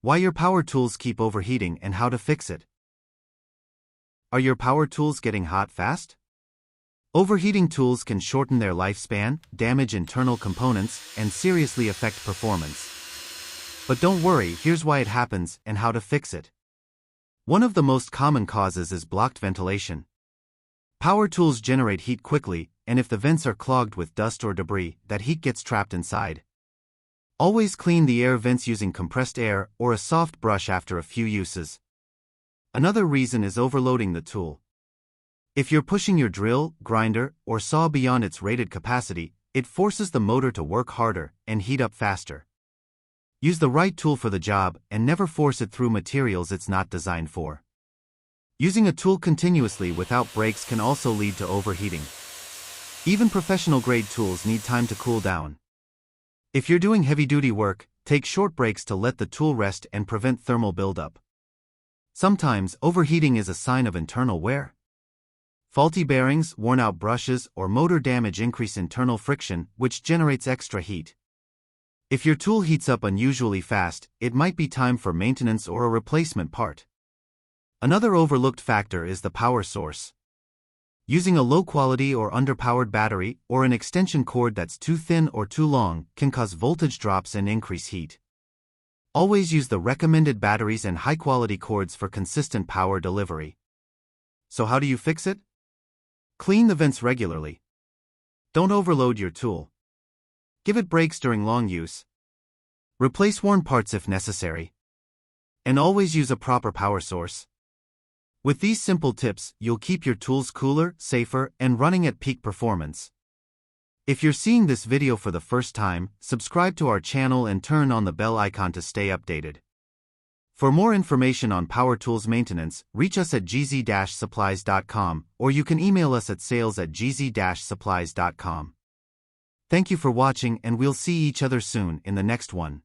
Why your power tools keep overheating and how to fix it. Are your power tools getting hot fast? Overheating tools can shorten their lifespan, damage internal components, and seriously affect performance. But don't worry, here's why it happens and how to fix it. One of the most common causes is blocked ventilation. Power tools generate heat quickly, and if the vents are clogged with dust or debris, that heat gets trapped inside. Always clean the air vents using compressed air or a soft brush after a few uses. Another reason is overloading the tool. If you're pushing your drill, grinder, or saw beyond its rated capacity, it forces the motor to work harder and heat up faster. Use the right tool for the job and never force it through materials it's not designed for. Using a tool continuously without breaks can also lead to overheating. Even professional-grade tools need time to cool down. If you're doing heavy-duty work, take short breaks to let the tool rest and prevent thermal buildup. Sometimes, overheating is a sign of internal wear. Faulty bearings, worn-out brushes, or motor damage increase internal friction, which generates extra heat. If your tool heats up unusually fast, it might be time for maintenance or a replacement part. Another overlooked factor is the power source. Using a low-quality or underpowered battery or an extension cord that's too thin or too long can cause voltage drops and increase heat. Always use the recommended batteries and high-quality cords for consistent power delivery. So how do you fix it? Clean the vents regularly. Don't overload your tool. Give it breaks during long use. Replace worn parts if necessary. And always use a proper power source. With these simple tips, you'll keep your tools cooler, safer, and running at peak performance. If you're seeing this video for the first time, subscribe to our channel and turn on the bell icon to stay updated. For more information on power tools maintenance, reach us at gz-supplies.com or you can email us at sales@gz-supplies.com. Thank you for watching and we'll see each other soon in the next one.